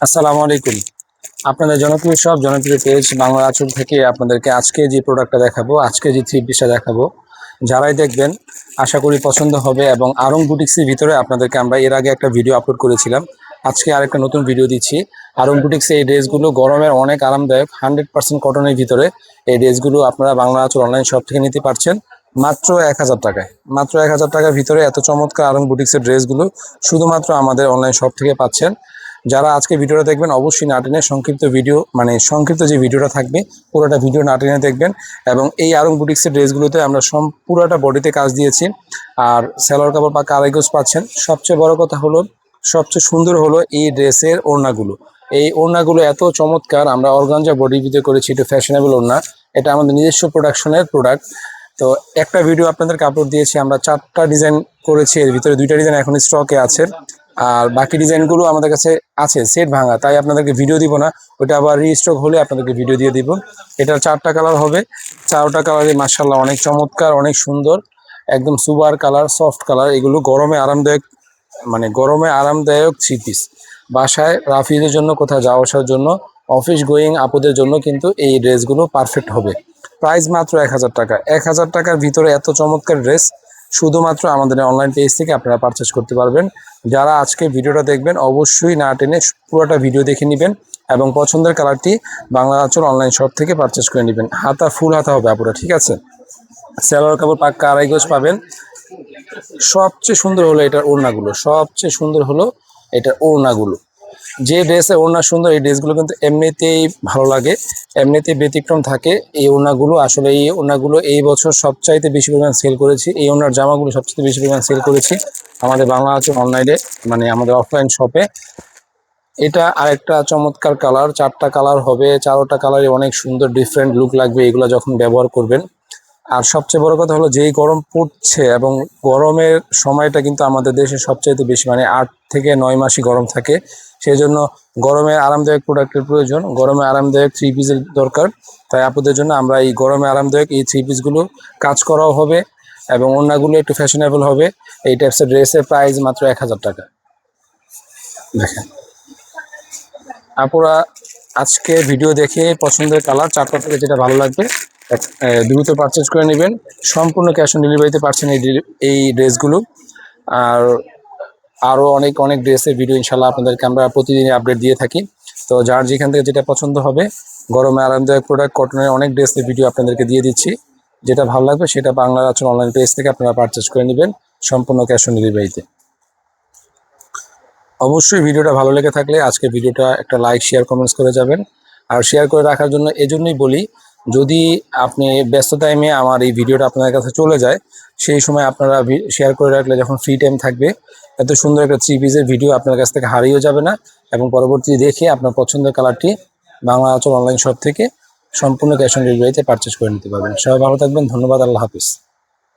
আসসালামু আলাইকুম। আপনাদের জনপ্রিয় সব জনপ্রিয় পেজ বাংলা আঁচল থেকে আপনাদেরকে আজকে যে প্রোডাক্টটা দেখাবো, আজকে যে থ্রি পিসটা দেখাবো, যারাই দেখবেন আশা করি পছন্দ হবে। এবং আরং বুটিক্সের ভিতরে আপনাদেরকে আমরা এর আগে একটা ভিডিও আপলোড করেছিলাম, আজকে আরেকটা নতুন ভিডিও দিচ্ছি। আরং বুটিক্সে এই ড্রেসগুলো গরমের অনেক আরামদায়ক, 100% কটনের ভিতরে এই ড্রেসগুলো আপনারা বাংলা আঁচল অনলাইন শপ থেকে নিতে পারছেন মাত্র 1000 টাকায়। মাত্র 1000 টাকার ভিতরে এত চমৎকার আরং বুটিক্সের ড্রেসগুলো শুধুমাত্র আমাদের অনলাইন শপ থেকে পাচ্ছেন। যারা আজকে ভিডিওটা দেখবেন অবশ্যই না টেনে সংক্ষিপ্ত ভিডিও, মানে সংক্ষিপ্ত যে ভিডিওটা থাকবে পুরোটা ভিডিও না টেনে দেখবেন। এবং এই আরং বুটিক্সের ড্রেসগুলোতে আমরা পুরোটা বডিতে কাজ দিয়েছি, আর সেলোয়ার কাপড় বা আড়াই গজ পাচ্ছেন। সবচেয়ে বড় কথা হলো, সবচেয়ে সুন্দর হলো এই ড্রেসের ওড়নাগুলো। এই ওড়নাগুলো এত চমৎকার, আমরা অর্গানজা বডি ভিডিও করেছি, একটু ফ্যাশনেবল ওড়না। এটা আমাদের নিজস্ব প্রোডাকশনের প্রোডাক্ট। তো একটা ভিডিও আপনাদেরকে আপলোড দিয়েছি, আমরা 4টা ডিজাইন করেছি, এর ভিতরে 2টা ডিজাইন এখন স্টকে আছে, আর বাকি ডিজাইনগুলো আমাদের কাছে আছে সেট ভাঙা, তাই আপনাদেরকে ভিডিও দিব না। ওটা আবার রিস্টক হলে আপনাদেরকে ভিডিও দিয়ে দিব। এটার 4টা কালার হবে, 4টা কালারই মাশাআল্লাহ অনেক চমৎকার, অনেক সুন্দর, একদম সুপার কালার, সফট কালার। এগুলো গরমে আরামদায়ক, মানে গরমে আরামদায়ক থ্রি পিস। বাসায় রাফিজের জন্য, কোথাও যাওয়া আসার জন্য, অফিস গোয়িং আপুদের জন্য কিন্তু এই ড্রেসগুলো পারফেক্ট হবে। প্রাইস মাত্র 1000 টাকা। 1000 টাকার ভিতরে এত চমৎকার ড্রেস শুধুমাত্র আমাদের অনলাইন পেজ থেকে আপনারা পারচেস করতে পারবেন। যারা আজকে ভিডিওটা দেখবেন অবশ্যই না টেনে পুরোটা ভিডিও দেখে নেবেন এবং পছন্দের কালারটি বাংলা আঁচল অনলাইন শপ থেকে পারচেস করে নেবেন। হাতা ফুল হাতা হবে আপুরা, ঠিক আছে? সেলোয়ার কাপড় পাক্কা আড়াই গজ পাবেন। সবচেয়ে সুন্দর হলো এটার ওড়নাগুলো, সবচেয়ে সুন্দর হলো এটার ওড়নাগুলো। যে ড্রেসে ওড়না সুন্দর, এই ড্রেসগুলো কিন্তু এমনিতেই ভালো লাগে, এমনিতেই ব্যতিক্রম থাকে। এই ওড়নাগুলো আসলে, এই ওড়নাগুলো এই বছর সবচাইতে বেশি পরিমাণ সেল করেছি। এই ওড়নার জামাগুলো সবচেয়ে বেশি পরিমাণ সেল করেছি আমাদের বাংলা আঁচল অনলাইনে, মানে আমাদের অফলাইন শপে। এটা আরেকটা চমৎকার কালার, 4টা কালার হবে, 4টা কালারই অনেক সুন্দর, ডিফারেন্ট লুক লাগবে এগুলো যখন ব্যবহার করবেন। আর সবচেয়ে বড় কথা হলো, যেই গরম পড়ছে এবং গরমের সময়টা কিন্তু আমাদের দেশে সবচাইতে বেশি, মানে 8 থেকে 9 মাসই গরম থাকে। সেই জন্য গরমে আরামদায়ক প্রোডাক্টের প্রয়োজন, গরমে আরামদায়ক থ্রি পিসের দরকার। তাই আপনাদের জন্য আমরা এই গরমে আরামদায়ক এই থ্রি পিসগুলো কাজ করাও হবে এবং ওড়নাগুলো একটু ফ্যাশনেবল হবে। এই টাইপসের ড্রেসের প্রাইস মাত্র 1000 টাকা। দেখেন আপুরা, আজকে ভিডিও দেখে পছন্দের কালার 4টা থেকে যেটা ভালো লাগবে দ্রুত পারচেজ করে নেবেন। সম্পূর্ণ ক্যাশ অন ডেলিভারিতে পাচ্ছেন এই ড্রেসগুলো। আর আরও অনেক অনেক ড্রেসের ভিডিও ইনশাল্লাহ আপনাদেরকে আমরা প্রতিদিনই আপডেট দিয়ে থাকি। তো যার যেখান থেকে যেটা পছন্দ হবে, গরমে আরামদায়ক প্রোডাক্ট, কটনের অনেক ড্রেসের ভিডিও আপনাদেরকে দিয়ে দিচ্ছি। যেটা ভালো লাগবে সেটা বাংলা আঁচল অনলাইন পেজ থেকে আপনারা পারচেজ করে নেবেন সম্পূর্ণ ক্যাশ অন ডেলিভারিতে। অবশ্যই ভিডিওটা ভালো লেগে থাকলে আজকে ভিডিওটা একটা লাইক, শেয়ার, কমেন্টস করে যাবেন। আর শেয়ার করে রাখার জন্য এজন্যই বলি, যদি আপনি ব্যস্ত টাইমে আমার এই ভিডিওটা আপনাদের কাছে চলে যায়, সেই সময় আপনারা শেয়ার করে রাখলে যখন ফ্রি টাইম থাকবে, এত সুন্দর একটা থ্রি পিসের ভিডিও আপনার কাছ থেকে হারিয়েও যাবে না। এবং পরবর্তী দেখে আপনার পছন্দের কালারটি বাংলা আঁচল অনলাইন শপ থেকে সম্পূর্ণ ক্যাশ অন ডেলিভারিতে পারচেস করে নিতে পারবেন। সবাই ভালো থাকবেন, ধন্যবাদ, আল্লাহ হাফিজ।